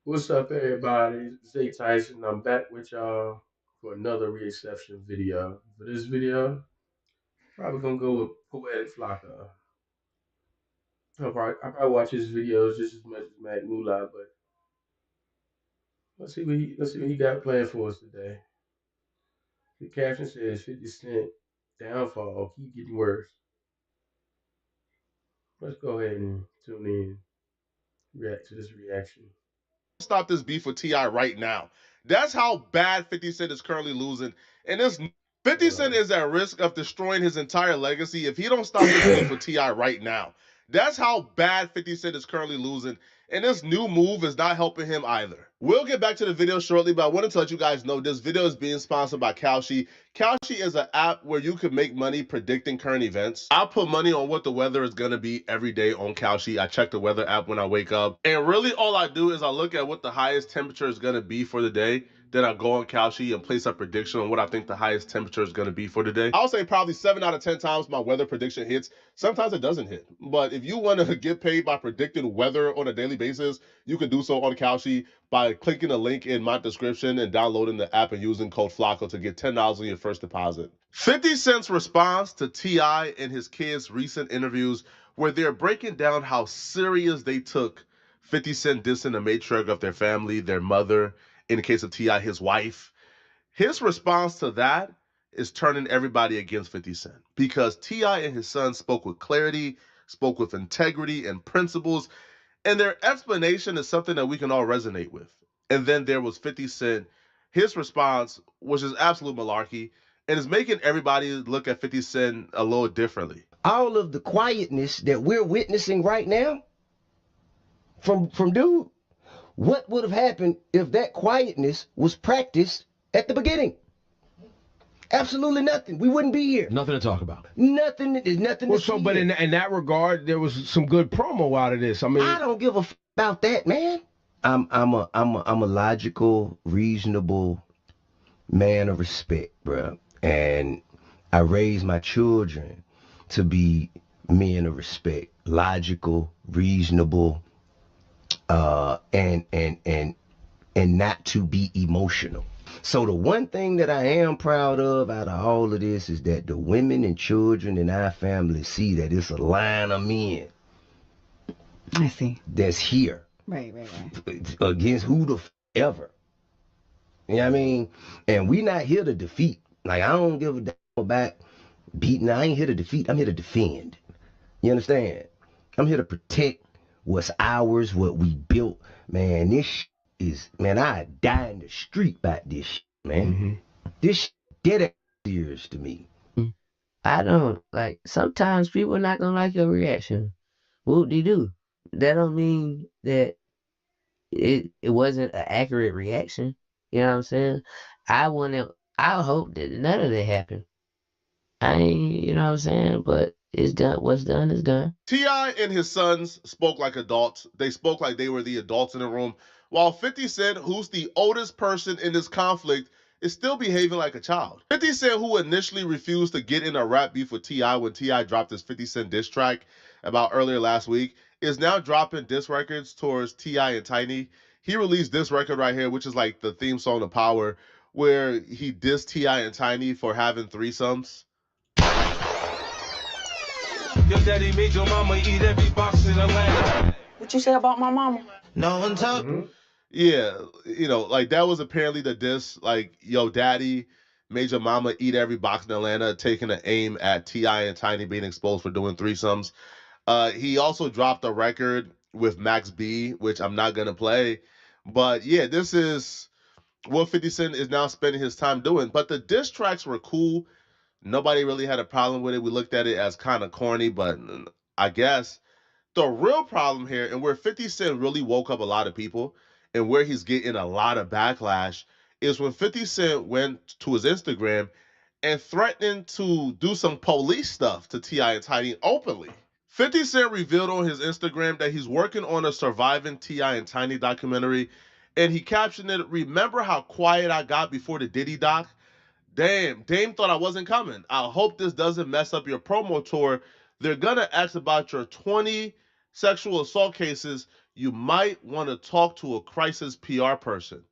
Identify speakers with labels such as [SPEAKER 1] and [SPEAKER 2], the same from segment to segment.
[SPEAKER 1] What's up, everybody? Zay Tyson. I'm back with y'all for another reception video. For this video, probably gonna go with Poetic Flocka. I probably watch his videos just as much as Mac Moolah, but let's see what he got planned for us today. The caption says 50 Cent downfall keep getting worse. Let's go ahead and tune in, react to this reaction.
[SPEAKER 2] Stop this beef with Ti right now. That's how bad 50 Cent is currently losing, and this 50
[SPEAKER 1] Hold
[SPEAKER 2] Cent
[SPEAKER 1] on.
[SPEAKER 2] is at risk of destroying his entire legacy if he don't stop this beef with Ti right now. That's how bad 50 Cent is currently losing, and this new move is not helping him either. We'll get back to the video shortly, but I wanted to let you guys know this video is being sponsored by Kalshi. Kalshi is an app where you can make money predicting current events. I put money on what the weather is going to be every day on Kalshi. I check the weather app when I wake up. And really all I do is I look at what the highest temperature is going to be for the day. Then I go on Kalshi and place a prediction on what I think the highest temperature is going to be for the day. I'll say probably 7 out of 10 times my weather prediction hits. Sometimes it doesn't hit. But if you want to get paid by predicting weather on a daily basis, you can do so on Kalshi by clicking the link in my description and downloading the app and using code FLACCO to get $10 on your first deposit. 50 Cent's response to T.I. and his kids' recent interviews where they're breaking down how serious they took 50 Cent dissing the matriarch of their family, their mother, in the case of T.I., his wife. His response to that is turning everybody against 50 Cent because T.I. and his son spoke with clarity, spoke with integrity and principles, and their explanation is something that we can all resonate with. And then there was 50 Cent. His response, which is absolute malarkey, and is making everybody look at 50 Cent a little differently.
[SPEAKER 3] All of the quietness that we're witnessing right now from dude, what would have happened if that quietness was practiced at the beginning? Absolutely nothing. We wouldn't be here.
[SPEAKER 4] Nothing to talk about.
[SPEAKER 3] Nothing. There's nothing
[SPEAKER 4] Well,
[SPEAKER 3] to
[SPEAKER 4] so,
[SPEAKER 3] see
[SPEAKER 4] but
[SPEAKER 3] here.
[SPEAKER 4] in that regard, there was some good promo out of this. I mean,
[SPEAKER 3] I don't give a about that, man. I'm a logical, reasonable man of respect, bro. And I raise my children to be men of respect, logical, reasonable, and not to be emotional. So the one thing that I am proud of out of all of this is that the women and children in our family see that it's a line of men
[SPEAKER 5] I see.
[SPEAKER 3] that's here
[SPEAKER 5] Right.
[SPEAKER 3] against who the ever. You know what I mean? And we not here to defeat. Like, I don't give a damn about beating. I ain't here to defeat. I'm here to defend. You understand? I'm here to protect what's ours, what we built. Man, this is, man, I die in the street about this man. This dead serious to me.
[SPEAKER 6] I don't like. Sometimes people not gonna like your reaction. Whoop-de-doo. That don't mean that it wasn't an accurate reaction. You know what I'm saying? I hope that none of that happened. I ain't, you know what I'm saying? But it's done. What's done is done.
[SPEAKER 2] T.I. and his sons spoke like adults. They spoke like they were the adults in the room, while 50 Cent, who's the oldest person in this conflict, is still behaving like a child. 50 Cent, who initially refused to get in a rap beef with T.I. when T.I. dropped his 50 Cent diss track about earlier last week, is now dropping diss records towards T.I. and Tiny. He released this record right here, which is like the theme song to Power, where he dissed T.I. and Tiny for having threesomes.
[SPEAKER 7] Your daddy made your mama eat every box in Atlanta.
[SPEAKER 5] What you say about my mama?
[SPEAKER 7] No one talk.
[SPEAKER 2] Yeah, you know, like that was apparently the diss. Like, yo, daddy made your mama eat every box in Atlanta, taking an aim at T.I. and Tiny being exposed for doing threesomes. He also dropped a record with Max B, which I'm not gonna play. But yeah, this is what 50 Cent is now spending his time doing. But the diss tracks were cool. Nobody really had a problem with it. We looked at it as kind of corny, but I guess the real problem here, and where 50 Cent really woke up a lot of people, and where he's getting a lot of backlash, is when 50 Cent went to his Instagram and threatened to do some police stuff to T.I. and Tiny openly. 50 Cent revealed on his Instagram that he's working on a surviving T.I. and Tiny documentary, and he captioned it, "Remember how quiet I got before the DiDi doc? Damn, Dame thought I wasn't coming. I hope this doesn't mess up your promo tour. They're gonna ask about your 20 sexual assault cases, you might want to talk to a crisis PR person.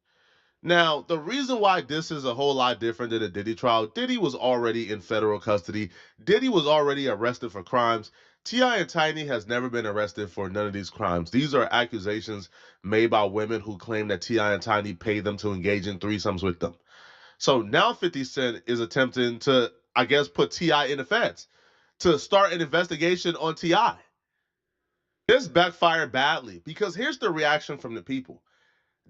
[SPEAKER 2] Now, the reason why this is a whole lot different than the Diddy trial, Diddy was already in federal custody. Diddy was already arrested for crimes. T.I. and Tiny has never been arrested for none of these crimes. These are accusations made by women who claim that T.I. and Tiny paid them to engage in threesomes with them. So now 50 Cent is attempting to, I guess, put T.I. in the feds to start an investigation on T.I. This backfired badly because here's the reaction from the people.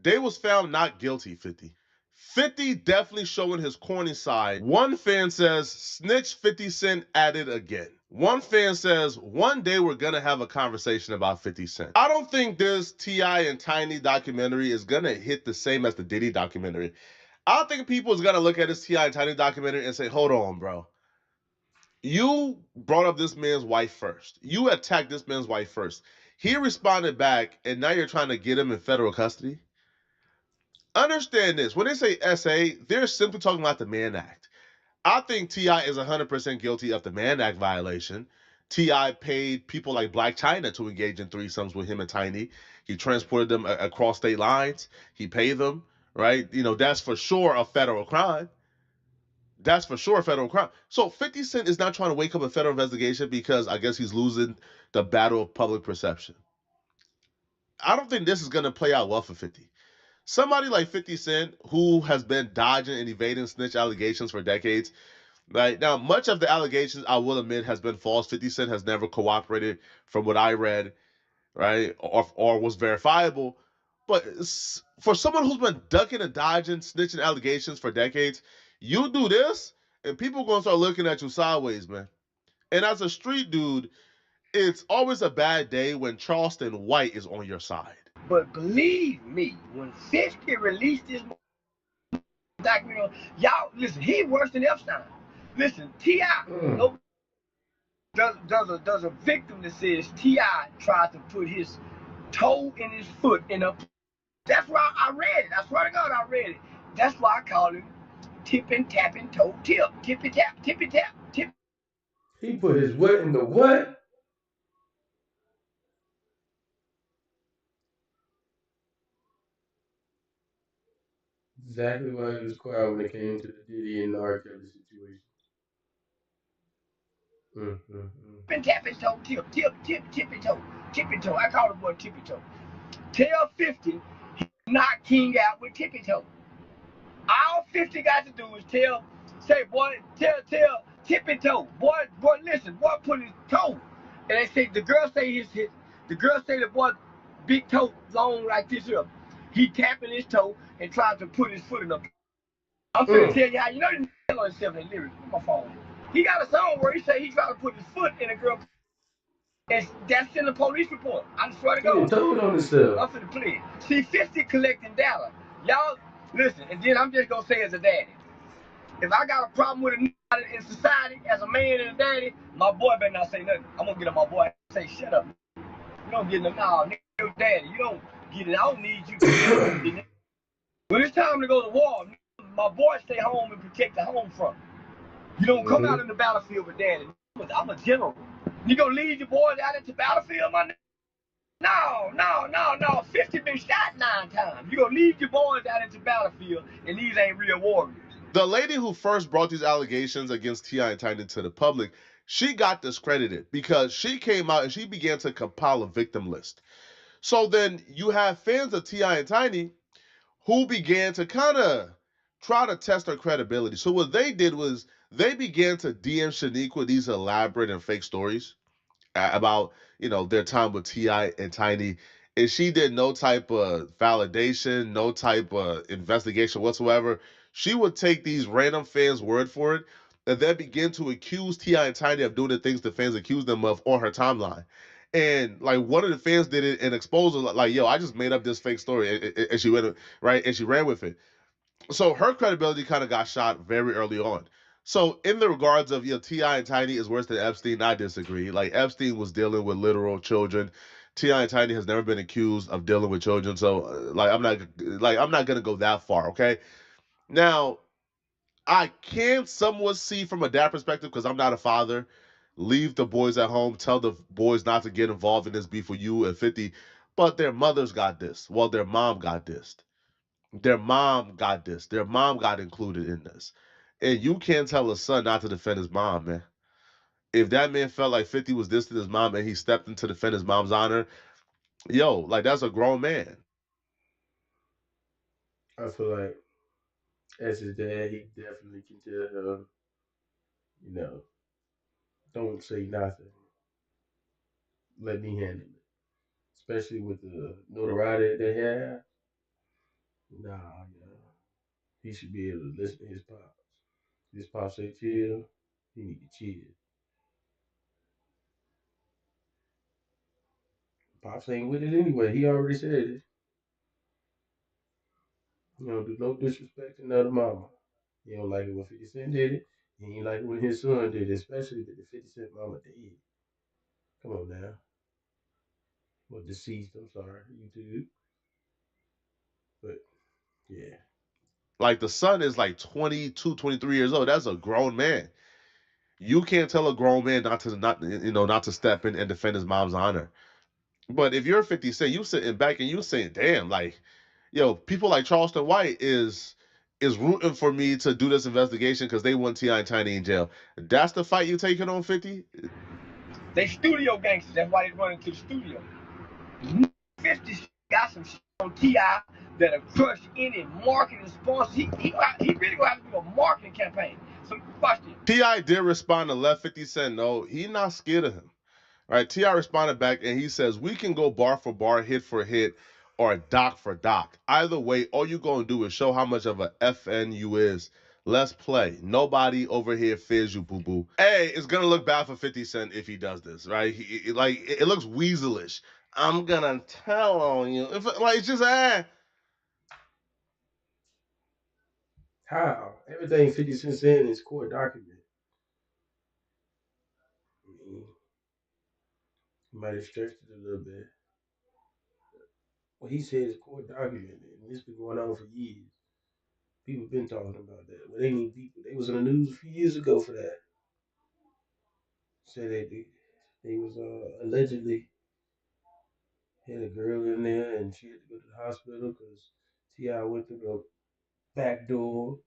[SPEAKER 2] They was found not guilty, 50. 50 definitely showing his corny side. One fan says, snitch 50 Cent at it again. One fan says, one day we're gonna have a conversation about 50 Cent. I don't think this T.I. and Tiny documentary is gonna hit the same as the Diddy documentary. I don't think people is gonna look at this T.I. and Tiny documentary and say, hold on, bro. You brought up this man's wife first. You attacked this man's wife first. He responded back, and now you're trying to get him in federal custody? Understand this. When they say SA, they're simply talking about the Mann Act. I think T.I. is 100% guilty of the Mann Act violation. T.I. paid people like Black China to engage in threesomes with him and Tiny. He transported them across state lines. He paid them, right? You know, that's for sure a federal crime. That's for sure a federal crime. So 50 Cent is not trying to wake up a federal investigation because I guess he's losing the battle of public perception. I don't think this is going to play out well for 50. Somebody like 50 Cent, who has been dodging and evading snitch allegations for decades, right? Now, much of the allegations, I will admit, has been false. 50 Cent has never cooperated from what I read, right? Or was verifiable. But for someone who's been ducking and dodging snitching allegations for decades, you do this, and people are going to start looking at you sideways, man. And as a street dude, it's always a bad day when Charleston White is on your side.
[SPEAKER 8] But believe me, when 50 released this documentary, y'all, listen, he worse than Epstein. Listen, T.I. No, does a victim that says T.I. tried to put his toe in his foot in a... That's why I read it. I swear to God, I read it. That's why I call him tipping, tapping, toe tip. Tippy tap, tippy tap, tip.
[SPEAKER 1] He put his what in the what? Exactly why he was quiet when it came to the Diddy and the R. Kelly situation.
[SPEAKER 8] Tipping, tapping, toe tip, tippy toe, tippy toe. I call the boy tippy toe. Tell 50 he knocked King out with tippy toe. All 50 got to do is say, boy, tell tippy toe. Boy, listen, boy, put his toe. And they say, the girl say the girl say the boy, big toe, long like this here. He tapping his toe and trying to put his foot in the... I'm finna tell you how, you know the nigga on himself in the lyrics. My phone. He got a song where he say he trying to put his foot in a girl. And that's in the police report. I swear to God.
[SPEAKER 1] He told on himself.
[SPEAKER 8] I'm finna play it. See, 50 collecting data. Y'all, listen, and then I'm just gonna say as a daddy. If I got a problem with a nigga in society, as a man and a daddy, my boy better not say nothing. I'm gonna get on my boy and say, shut up. You don't get no, nah, nigga, your daddy. You don't get it. I don't need you. When it's time to go to war, my boy stay home and protect the home front. You don't come out in the battlefield with daddy. I'm a general. You gonna lead your boys out into battlefield, my nigga? No. 50 been shot 9 times. You gonna lead your boys out into battlefield, and these ain't real warriors.
[SPEAKER 2] The lady who first brought these allegations against T.I. and Tiny to the public, she got discredited because she came out and she began to compile a victim list. So then you have fans of T.I. and Tiny who began to kind of try to test her credibility. So what they did was they began to DM Shaniqua these elaborate and fake stories about, you know, their time with T.I. and Tiny. And she did no type of validation, no type of investigation whatsoever. She would take these random fans' word for it and then begin to accuse T.I. and Tiny of doing the things the fans accused them of on her timeline. And like one of the fans did it and exposed her, like, yo, I just made up this fake story. And she went, right, and she ran with it. So her credibility kind of got shot very early on. So in the regards of, you know, T.I. and Tiny is worse than Epstein, I disagree. Like, Epstein was dealing with literal children. T.I. and Tiny has never been accused of dealing with children. So I'm not gonna go that far, okay? Now, I can somewhat see from a dad perspective, because I'm not a father. leave the boys at home, tell the boys not to get involved in this beef with you and 50. But their mothers got this. Well, their mom got this. Their mom got this. Their mom got included in this. And you can't tell a son not to defend his mom, man. If that man felt like 50 was dissing his mom and he stepped in to defend his mom's honor, yo, like that's a grown man.
[SPEAKER 1] I feel like as his dad, he definitely can tell him, you know, don't say nothing. Let me handle it. Especially with the notoriety they have. Nah, yeah. He should be able to listen to his pops. His pops say chill, he need to chill. Pops ain't with it anyway. He already said it. You don't do no disrespect to another mama. He don't like it when 50 Cent did it. He ain't like it when his son did it, especially with the 50 Cent mama did. Come on now. Well, deceased, I'm sorry, YouTube. But yeah.
[SPEAKER 2] Like the son is like 22, 23 years old. That's a grown man. You can't tell a grown man not to step in and defend his mom's honor. But if you're 50 Cent, you sitting back and you saying, damn, like, yo, people like Charleston White is rooting for me to do this investigation because they want T.I. and Tiny in jail. That's the fight you taking on 50?
[SPEAKER 8] They studio gangsters. That's why they run into the studio. 50 got some shit on T.I. that'll crush any marketing sponsor. He really gonna have to do a marketing campaign. So watch this.
[SPEAKER 2] T.I. did respond to let 50 Cent know he not scared of him. Right? T.I. responded back and he says, we can go bar for bar, hit for hit, or doc for doc. Either way, all you gonna do is show how much of a FN you is. Let's play. Nobody over here fears you, boo boo. Hey, it's gonna look bad for 50 Cent if he does this, right? It looks weaselish. I'm gonna tell on you. It's just
[SPEAKER 1] How? Everything 50 Cent said in his court document. I mean, he might have stretched it a little bit. What he said is court document, and this been going on for years. People been talking about that. Well, they need people. They was in the news a few years ago for that. Said they was allegedly had a girl in there and she had to go to the hospital because Ti went through the back door,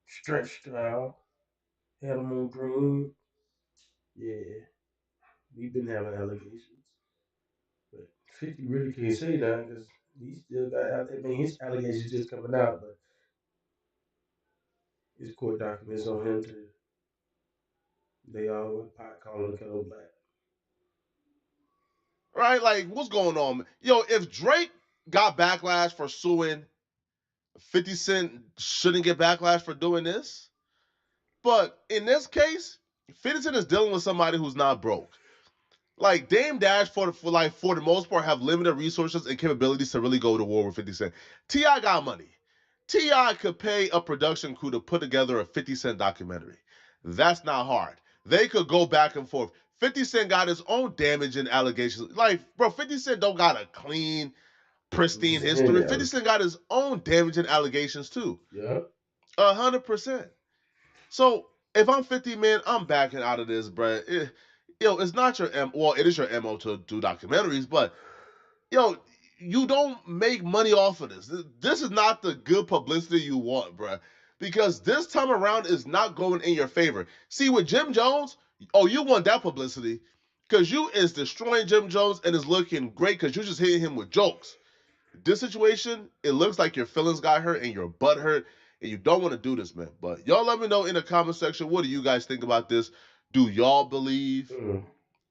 [SPEAKER 1] stretched her out, had him on drugs. Yeah, we been having allegations, but 50 really can't say that because he still got out there. I mean, his allegations just coming out, but his court documents on him too. They all went pot calling the kettle black.
[SPEAKER 2] right? Like, what's going on? Yo, if Drake got backlash for suing, 50 Cent shouldn't get backlash for doing this. But in this case, 50 Cent is dealing with somebody who's not broke. Like Dame Dash for the most part have limited resources and capabilities to really go to war with 50 Cent. T.I. got money. T.I. could pay a production crew to put together a 50 Cent documentary. That's not hard. They could go back and forth. 50 Cent got his own damaging allegations. Like, bro, 50 Cent don't got a clean, pristine history. 50 Cent got his own damaging allegations too.
[SPEAKER 1] Yeah.
[SPEAKER 2] 100%. So if I'm 50, man, I'm backing out of this, bro. It's not your well, it is your MO to do documentaries, but yo, you don't make money off of this. This is not the good publicity you want, bro. Because this time around is not going in your favor. See, with Jim Jones, oh, you want that publicity because you is destroying Jim Jones and is looking great because you just hitting him with jokes. This situation, it looks like your feelings got hurt and your butt hurt, and you don't want to do this, man. But y'all let me know in the comment section, what do you guys think about this? Do y'all believe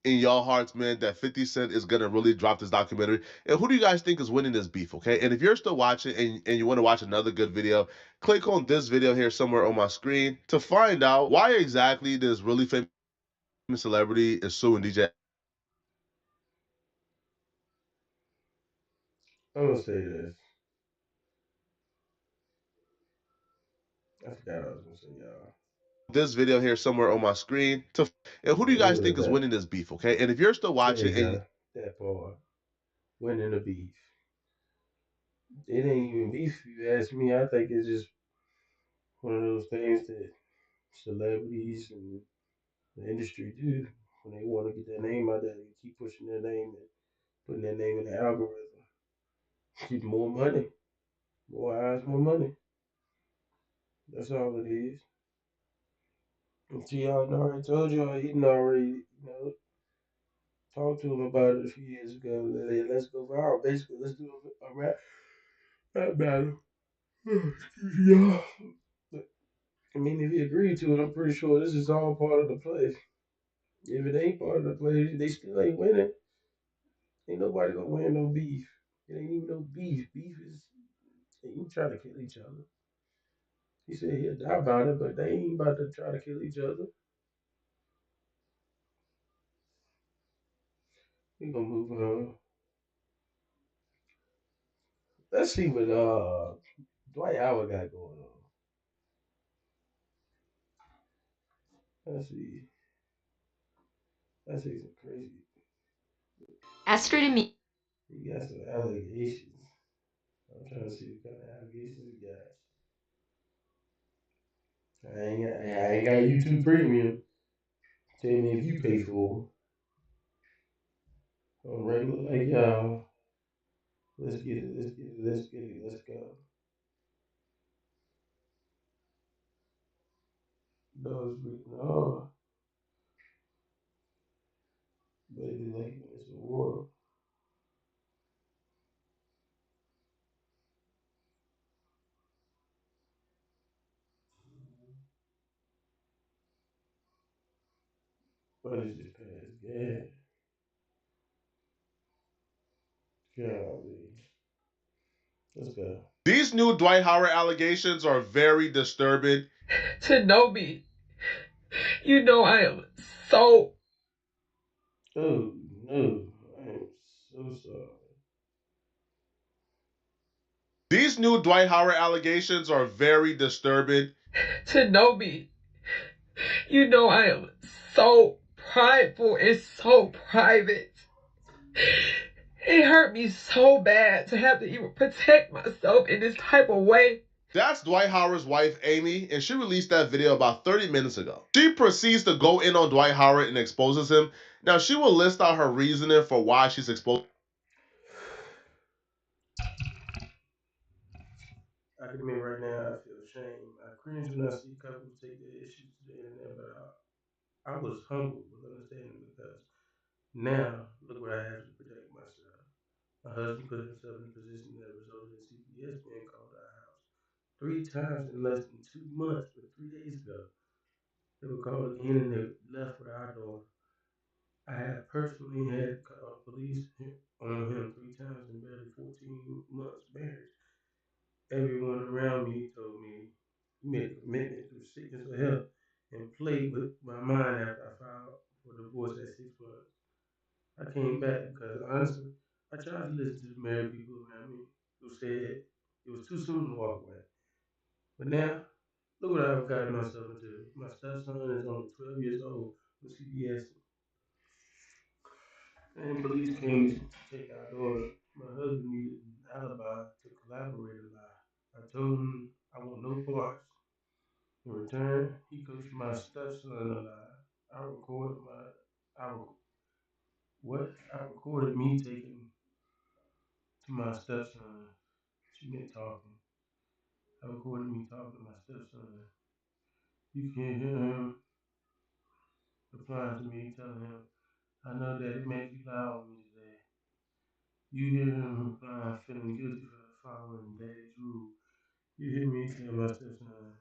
[SPEAKER 2] in y'all hearts, man, that 50 Cent is going to really drop this documentary? And who do you guys think is winning this beef, okay? And if you're still watching and you want to watch another good video, click on this video here somewhere on my screen to find out why exactly this really famous celebrity is suing DJ.
[SPEAKER 1] I'm gonna say this. I forgot what I was gonna say, y'all.
[SPEAKER 2] This video here somewhere on my screen and who do you guys think is winning this beef, okay? And if you're still watching
[SPEAKER 1] that part, winning the beef. It ain't even beef if you ask me. I think it's just one of those things that celebrities and The industry do when they want to get their name out there, they keep pushing their name and putting their name in the algorithm. Keep more money, more eyes, more money. That's all it is. And see, I already told y'all, he done already, talked to him about it a few years ago. Let's go viral. Basically, let's do a rap battle. Excuse me, y'all. I mean, if he agreed to it, I'm pretty sure this is all part of the play. If it ain't part of the play, they still ain't winning. Ain't nobody gonna win no beef. It ain't even no beef. Beef is they ain't trying to kill each other. He said he'll die about it, but they ain't about to try to kill each other. We gonna move on. Let's see what Dwight Howard got going on. Let's see. Let's see some crazy.
[SPEAKER 9] Astrid and me.
[SPEAKER 1] He got some allegations. I'm trying to see what kind of allegations he got. I ain't got YouTube Premium. Tell me if you pay for it. On regular like y'all. Let's get it. Let's get it. Let's get it. Let's go. Those no, baby, like it's a war. What is this past? Yeah, golly. Let's go.
[SPEAKER 2] These new Dwight Howard allegations are very disturbing.
[SPEAKER 10] To know me, you know I am so.
[SPEAKER 1] Oh no, I am so sorry.
[SPEAKER 2] These new Dwight Howard allegations are very disturbing.
[SPEAKER 10] To know me, you know I am so prideful and so private. It hurt me so bad to have to even protect myself in this type of way.
[SPEAKER 2] That's Dwight Howard's wife, Amy, and she released that video about 30 minutes ago. She proceeds to go in on Dwight Howard and exposes him. Now, she will list out her reasoning for why she's exposed.
[SPEAKER 1] I can admit right now, I feel shame. I cringe when I see couples take their issues to the internet, but I was humbled with understanding because now look what I have to protect myself. My husband put himself in a position that resulted in CPS being called to our house 3 times in less than 2 months, but 3 days ago. They were called again and they left with our daughter. I have personally had called police on him 3 times in barely 14 months marriage. Everyone around me told me he made a commitment through sickness or health and played with my mind after I filed for divorce at 6 months. I came back because honestly, I tried to listen to the married people around me who said it was too soon to walk away. But now, look what I've gotten myself into. My stepson is only 12 years old with CPS, and police came to take our daughter. My husband needed an alibi to collaborate a lie. I told him I want no parts. In return, he coached my stepson a lie. I recorded I what? I recorded me taking to my stepson. She meant talking. I recorded me talking to my stepson. You can hear him replying to me, telling him, I know that it makes you lie on me today. You hear him replying, feeling guilty for following daddy's rule. You hear me tell my stepson,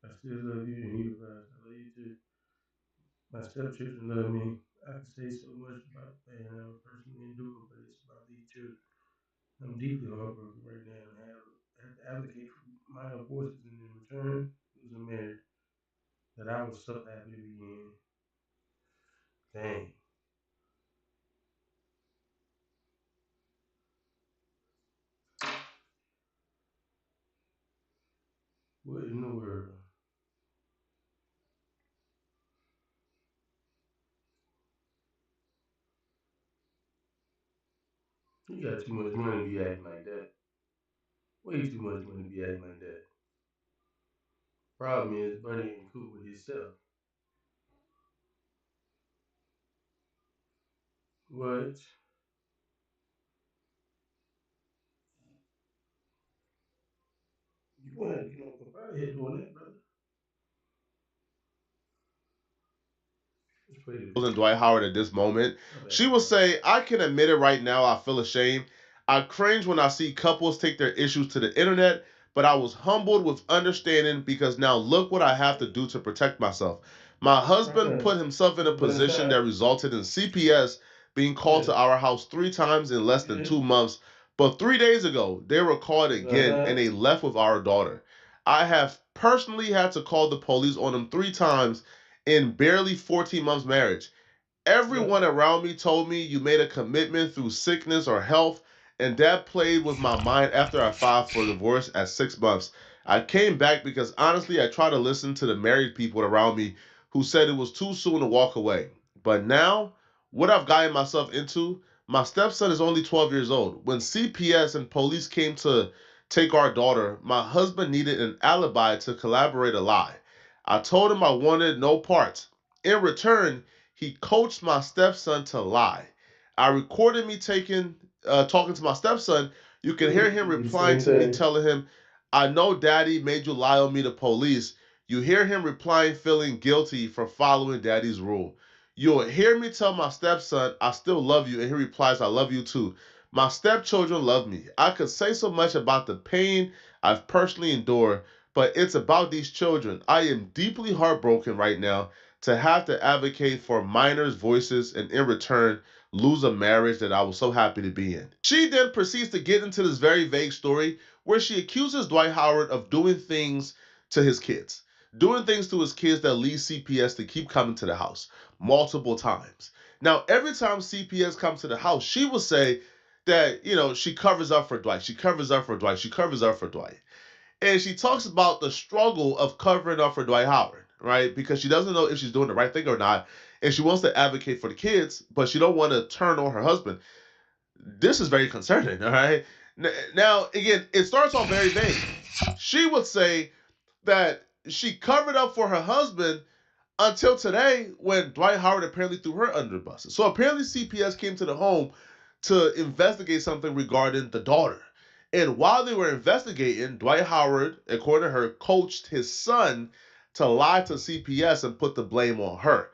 [SPEAKER 1] I still love you, and he replies, I love you too. My stepchildren love me. I can say so much about the pain I would personally endure, but it's about these children. I'm deeply heartbroken right now and have to advocate for my abortions and in return lose a marriage that I was so happy to be in. Dang. What in the world? You got too much money to be acting like that. Way too much money to be acting like that. Problem is, Buddy ain't cool with himself. What? You went, you know, out here doing that, brother. It's pretty bad.
[SPEAKER 2] Dwight Howard at this moment. She will say, I can admit it right now, I feel ashamed. I cringe when I see couples take their issues to the internet, but I was humbled with understanding because now look what I have to do to protect myself. My husband put himself in a position that resulted in CPS being called to our house 3 times in less than 2 months, but 3 days ago, they were called again and they left with our daughter. I have personally had to call the police on them 3 times in barely 14 months marriage. Everyone around me told me you made a commitment through sickness or health, and that played with my mind after I filed for divorce at 6 months. I came back because honestly, I tried to listen to the married people around me who said it was too soon to walk away. But now, what I've gotten myself into, my stepson is only 12 years old. When CPS and police came to take our daughter, my husband needed an alibi to collaborate a lie. I told him I wanted no parts. In return, he coached my stepson to lie. I recorded me talking to my stepson. You can hear him replying to me, telling him, I know daddy made you lie on me to police. You hear him replying, feeling guilty for following daddy's rule. You'll hear me tell my stepson, I still love you, and he replies, I love you too. My stepchildren love me. I could say so much about the pain I've personally endured, but it's about these children. I am deeply heartbroken right now to have to advocate for minors' voices and in return lose a marriage that I was so happy to be in. She then proceeds to get into this very vague story where she accuses Dwight Howard of doing things to his kids. Doing things to his kids that lead CPS to keep coming to the house multiple times. Now, every time CPS comes to the house, she will say that, you know, she covers up for Dwight. She covers up for Dwight. She covers up for Dwight. And she talks about the struggle of covering up for Dwight Howard, right? Because she doesn't know if she's doing the right thing or not. And she wants to advocate for the kids, but she don't want to turn on her husband. This is very concerning, all right? Now, again, it starts off very vague. She would say that she covered up for her husband until today when Dwight Howard apparently threw her under the bus. So apparently CPS came to the home to investigate something regarding the daughter. And while they were investigating, Dwight Howard, according to her, coached his son to lie to CPS and put the blame on her.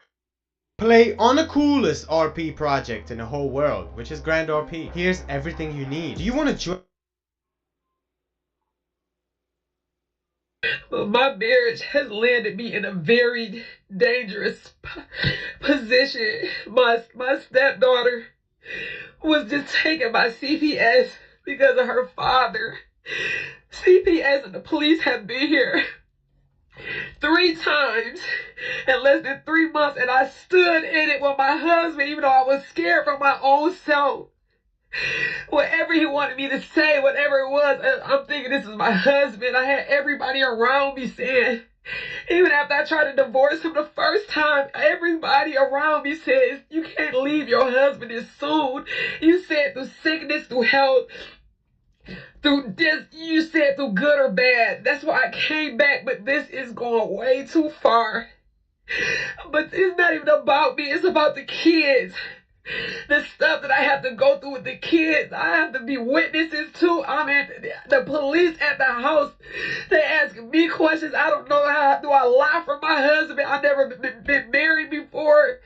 [SPEAKER 11] Play on the coolest RP project in the whole world, which is Grand RP. Here's everything you need. Do you want to join?
[SPEAKER 10] Well, my marriage has landed me in a very dangerous position. My stepdaughter was just taken by CPS because of her father. CPS and the police have been here 3 times in less than 3 months, and I stood in it with my husband, even though I was scared for my own self. Whatever he wanted me to say, whatever it was, I'm thinking this is my husband. I had everybody around me saying, even after I tried to divorce him the first time, everybody around me says, you can't leave your husband this soon. You said through sickness, through health, through this, you said through good or bad. That's why I came back, but this is going way too far. But it's not even about me, it's about the kids. The stuff that I have to go through with the kids, I have to be witnesses to. I mean, the police at the house, they ask me questions. I don't know how do I lie for my husband. I've never been married before.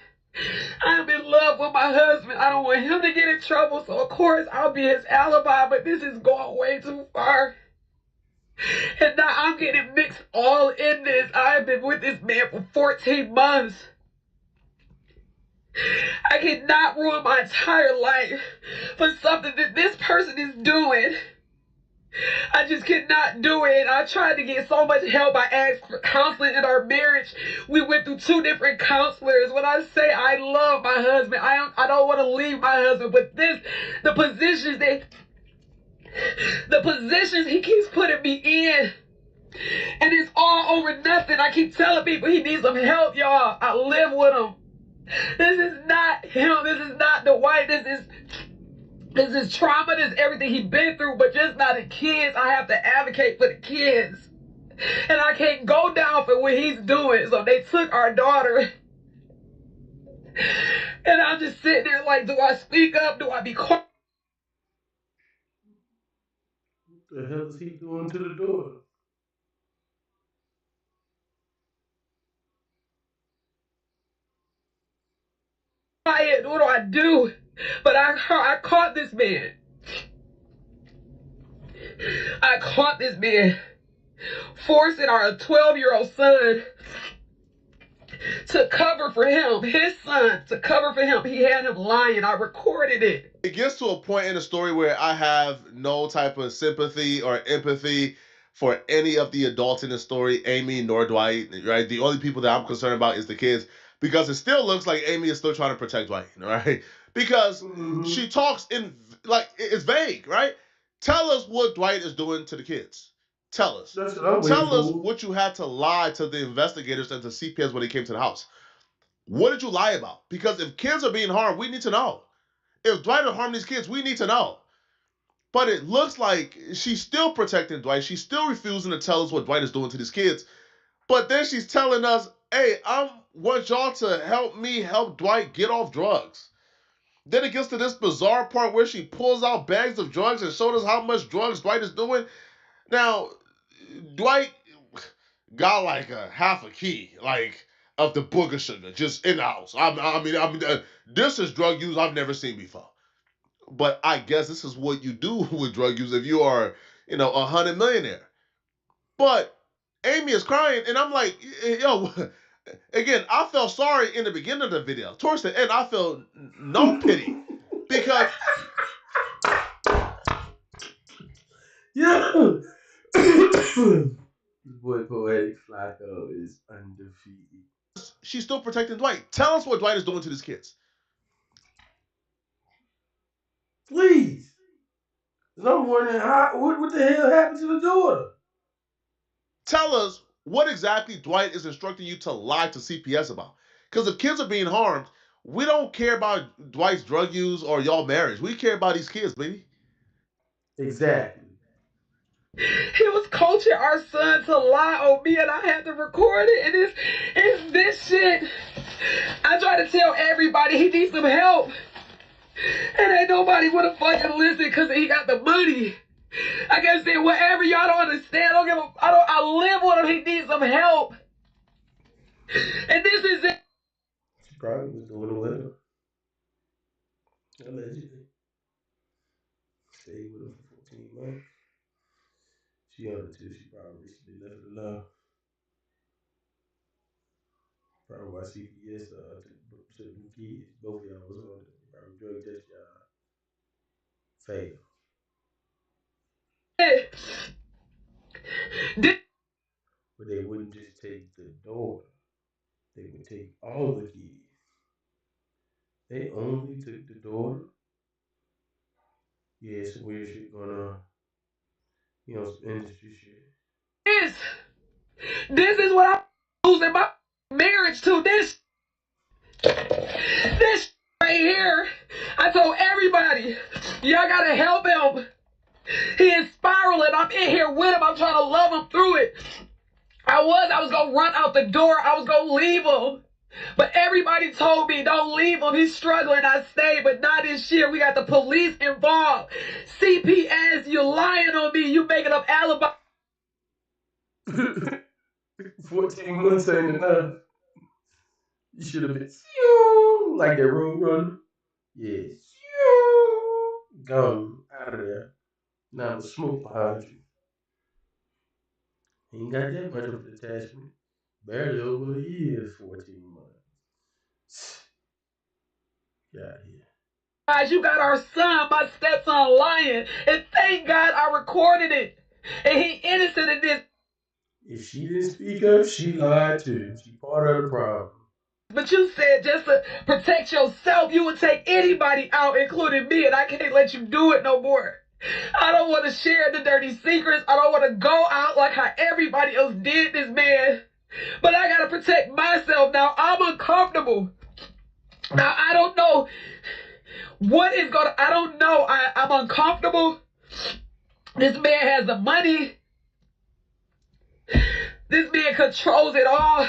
[SPEAKER 10] I'm in love with my husband. I don't want him to get in trouble, so of course I'll be his alibi, but this is going way too far. And now I'm getting mixed all in this. I've been with this man for 14 months. I cannot ruin my entire life for something that this person is doing. I just cannot do it. I tried to get so much help. I asked for counseling in our marriage. We went through 2 different counselors. When I say I love my husband, I don't want to leave my husband. But the positions he keeps putting me in, and it's all over nothing. I keep telling people he needs some help, y'all. I live with him. This is not him. This is not Dwight. This is trauma. This is everything he's been through, but just not the kids. I have to advocate for the kids. And I can't go down for what he's doing. So they took our daughter. And I'm just sitting there like, do I speak up? Do I be quiet?
[SPEAKER 1] What the hell is he doing to the door?
[SPEAKER 10] What do I do? But I caught this man. I caught this man forcing our 12-year-old son to cover for him, his son, to cover for him. He had him lying. I recorded it.
[SPEAKER 2] It gets to a point in the story where I have no type of sympathy or empathy for any of the adults in the story, Amy nor Dwight, right? The only people that I'm concerned about is the kids, because it still looks like Amy is still trying to protect Dwight, right? Because she talks in, like, it's vague, right? Tell us what Dwight is doing to the kids. Tell us. Tell us what you had to lie to the investigators and to CPS when they came to the house. What did you lie about? Because if kids are being harmed, we need to know. If Dwight is harming these kids, we need to know. But it looks like she's still protecting Dwight. She's still refusing to tell us what Dwight is doing to these kids. But then she's telling us, hey, I want y'all to help me help Dwight get off drugs. Then it gets to this bizarre part where she pulls out bags of drugs and shows us how much drugs Dwight is doing. Now, Dwight got like a half a key, like, of the booger sugar just in the house. I mean, this is drug use I've never seen before. But I guess this is what you do with drug use if you are, you know, 100 millionaire. But Amy is crying, and I'm like, yo, again, I felt sorry in the beginning of the video. Towards the end, I felt no pity because
[SPEAKER 1] Yeah. This boy Poetic Flacco is undefeated.
[SPEAKER 2] she's still protecting Dwight. Tell us what Dwight is doing to these kids.
[SPEAKER 1] Please. I'm wondering what the hell happened to the daughter?
[SPEAKER 2] Tell us what exactly Dwight is instructing you to lie to CPS about. Because if kids are being harmed, we don't care about Dwight's drug use or y'all marriage. We care about these kids, baby.
[SPEAKER 1] Exactly.
[SPEAKER 10] He was coaching our son to lie on me, and I had to record it. And it's this shit. I try to tell everybody he needs some help, and ain't nobody wanna fucking listen because he got the money. I can say whatever y'all don't understand. I live with him. He needs some help, and this is it.
[SPEAKER 1] She probably was doing well. Allegedly. Stayed with him for 14 months. She on it too. She probably recently left it alone. Probably why CPS took them kids. Both of y'all was on it. Probably drug test y'all. Fail. But they wouldn't just take the daughter. They would take all the kids. They only took the daughter. Yeah, some weird shit going on. You know, some industry shit.
[SPEAKER 10] This is what I'm losing my marriage to. This right here. I told everybody, y'all gotta help him. He is spiraling. I'm in here with him. I'm trying to love him through it. I was gonna run out the door. I was gonna leave him. But everybody told me, don't leave him. He's struggling. I stayed, but not this year. We got the police involved. CPS, you lying on me. You making up alibi.
[SPEAKER 1] 14 months ain't enough. You should have been like that road runner. Yeah. Gone out of there. Now the smoke behind you. Ain't got that much of an attachment. Barely over a year, 14 months. Get out of here.
[SPEAKER 10] Guys, you got our son, my stepson, lying. And thank God I recorded it. And he innocent in this.
[SPEAKER 1] If she didn't speak up, she lied too. She part of the problem.
[SPEAKER 10] But you said just to protect yourself, you would take anybody out, including me, and I can't let you do it no more. I don't want to share the dirty secrets. I don't want to go out like how everybody else did this man. But I got to protect myself now. I'm uncomfortable. Now, I don't know what is going to... I don't know. I'm uncomfortable. This man has the money. This man controls it all.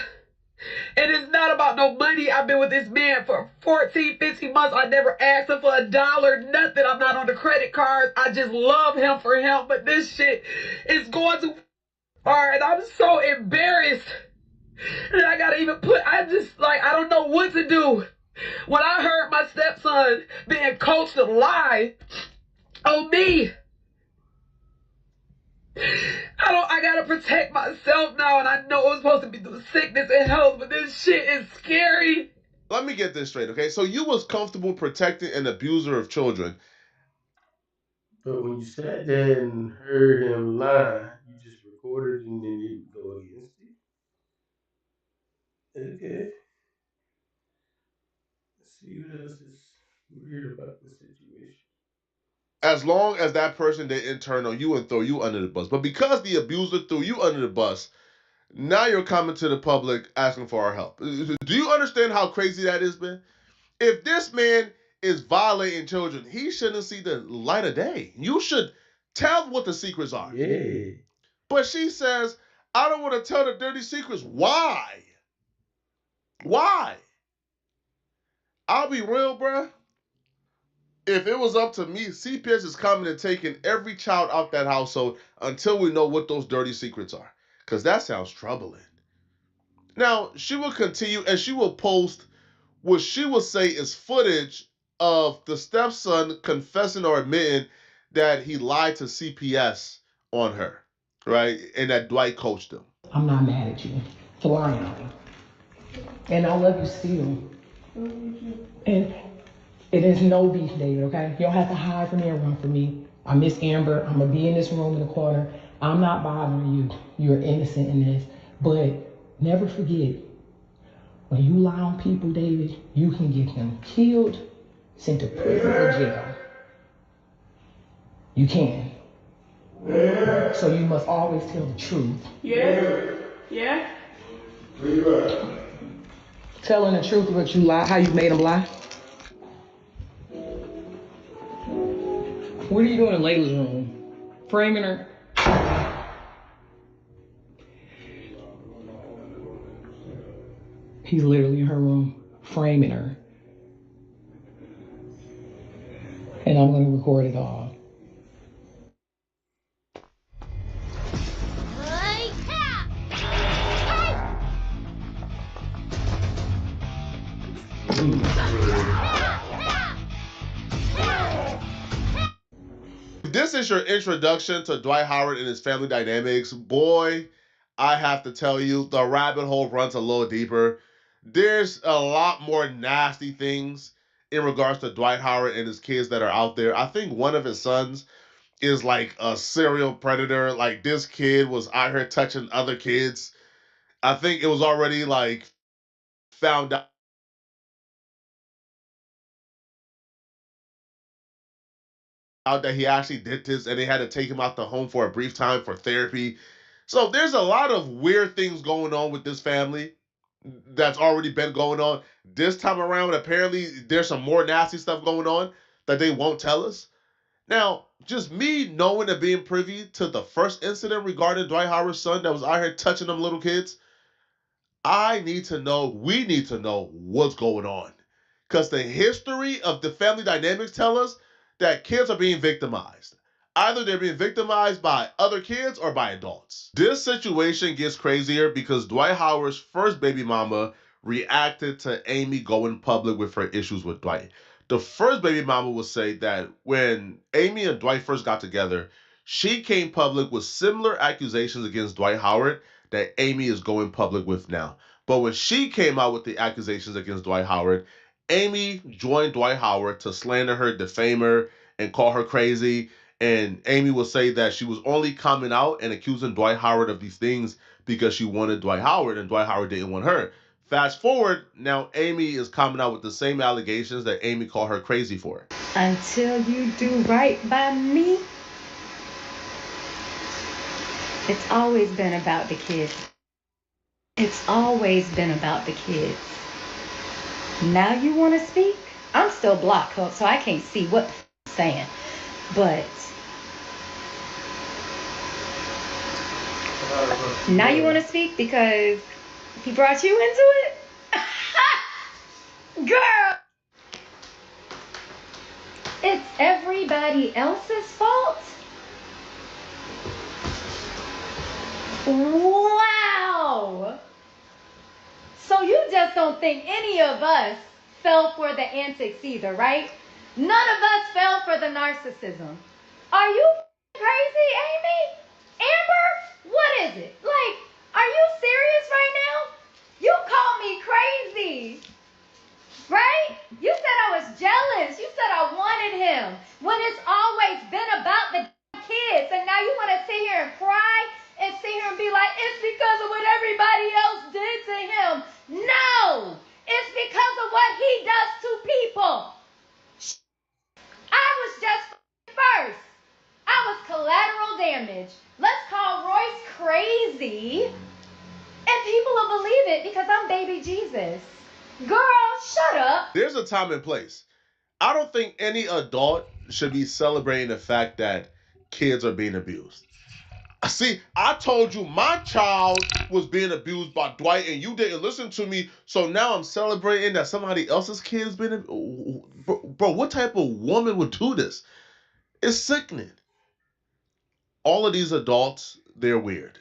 [SPEAKER 10] And it's not about no money. I've been with this man for 14, 15 months. I never asked him for a dollar, nothing. I'm not on the credit cards. I just love him for him. But this shit is going too far. And I'm so embarrassed that I gotta even I don't know what to do. When I heard my stepson being coached to lie on me, I gotta protect myself now, and I know it was supposed to be through sickness and health, but this shit is scary.
[SPEAKER 2] Let me get this straight, okay? So you was comfortable protecting an abuser of children.
[SPEAKER 1] But when you sat there and heard him lie, you just recorded and then didn't go against it. Okay. Let's see what else is weird about the situation.
[SPEAKER 2] As long as that person didn't turn on you and throw you under the bus. But because the abuser threw you under the bus, now you're coming to the public asking for our help. Do you understand how crazy that is, man? If this man is violating children, he shouldn't see the light of day. You should tell what the secrets are.
[SPEAKER 1] Yeah.
[SPEAKER 2] But she says, I don't want to tell the dirty secrets. Why? Why? I'll be real, bruh. If it was up to me, CPS is coming and taking every child out that household until we know what those dirty secrets are. Because that sounds troubling. Now, she will continue and she will post what she will say is footage of the stepson confessing or admitting that he lied to CPS on her, right? And that Dwight coached him.
[SPEAKER 12] I'm not mad at you for lying on me. And I love you still. And it is no beef, David, okay? You don't have to hide from me or run from me. I miss Amber. I'm going to be in this room in the corner. I'm not bothering you. You're innocent in this. But never forget, when you lie on people, David, you can get them killed, sent to prison or jail. You can. So you must always tell the truth.
[SPEAKER 10] Yeah. Yeah.
[SPEAKER 12] Telling the truth about you lie, how you made them lie. What are you doing in Layla's room? Framing her? He's literally in her room, framing her. And I'm gonna record it all.
[SPEAKER 2] This is your introduction to Dwight Howard and his family dynamics. Boy, I have to tell you, the rabbit hole runs a little deeper. There's a lot more nasty things in regards to Dwight Howard and his kids that are out there. I think one of his sons is like a serial predator. Like, this kid was out here touching other kids. I think it was already like found out that he actually did this, and they had to take him out the home for a brief time for therapy. So there's a lot of weird things going on with this family that's already been going on. This time around, apparently there's some more nasty stuff going on that they won't tell us. Now, just me knowing and being privy to the first incident regarding Dwight Howard's son that was out here touching them little kids, we need to know what's going on. Because the history of the family dynamics tell us that kids are being victimized. Either they're being victimized by other kids or by adults. This situation gets crazier because Dwight Howard's first baby mama reacted to Amy going public with her issues with Dwight. The first baby mama would say that when Amy and Dwight first got together, she came public with similar accusations against Dwight Howard that Amy is going public with now. But when she came out with the accusations against Dwight Howard, Amy joined Dwight Howard to slander her, defame her, and call her crazy. And Amy will say that she was only coming out and accusing Dwight Howard of these things because she wanted Dwight Howard and Dwight Howard didn't want her. Fast forward, now Amy is coming out with the same allegations that Amy called her crazy for.
[SPEAKER 5] Until you do right by me, it's always been about the kids. It's always been about the kids. Now you want to speak? I'm still blocked, so I can't see what you're saying. But now you want to speak because He brought you into it? Girl! It's everybody else's fault? Wow! So you just don't think any of us fell for the antics either, right? None of us fell for the narcissism. Are you crazy, Amy? Amber? What is it? Like, are you serious right now? You call me crazy, right? You said I was jealous. You said I wanted him when it's always been about the kids. And now you want to sit here and cry and sit here and be like, it's because of what everybody else did to him. No, it's because of what he does to people. I was just first. I was collateral damage. Let's call Royce crazy, and people will believe it because I'm baby Jesus. Girl, shut up.
[SPEAKER 2] There's a time and place. I don't think any adult should be celebrating the fact that kids are being abused. See, I told you my child was being abused by Dwight and you didn't listen to me, so now I'm celebrating that somebody else's kid has been abused. Bro, what type of woman would do this? It's sickening. All of these adults, they're weird.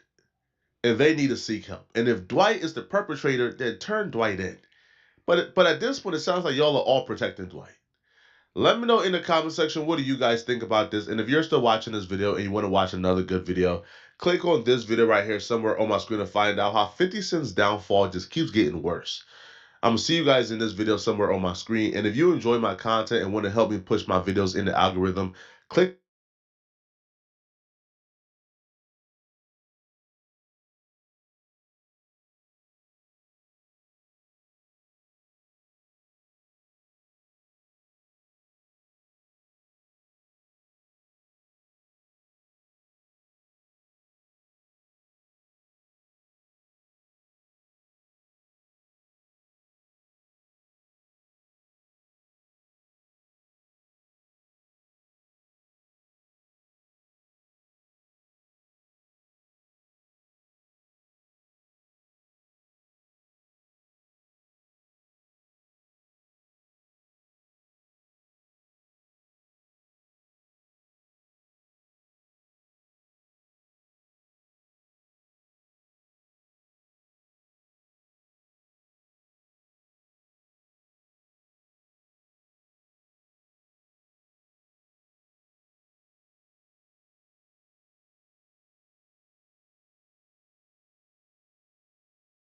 [SPEAKER 2] And they need to seek help. And if Dwight is the perpetrator, then turn Dwight in. But at this point, it sounds like y'all are all protecting Dwight. Let me know in the comment section, what do you guys think about this? And if you're still watching this video and you want to watch another good video, click on this video right here somewhere on my screen to find out how 50 Cent's downfall just keeps getting worse. I'm going to see you guys in this video somewhere on my screen. And if you enjoy my content and want to help me push my videos in the algorithm, click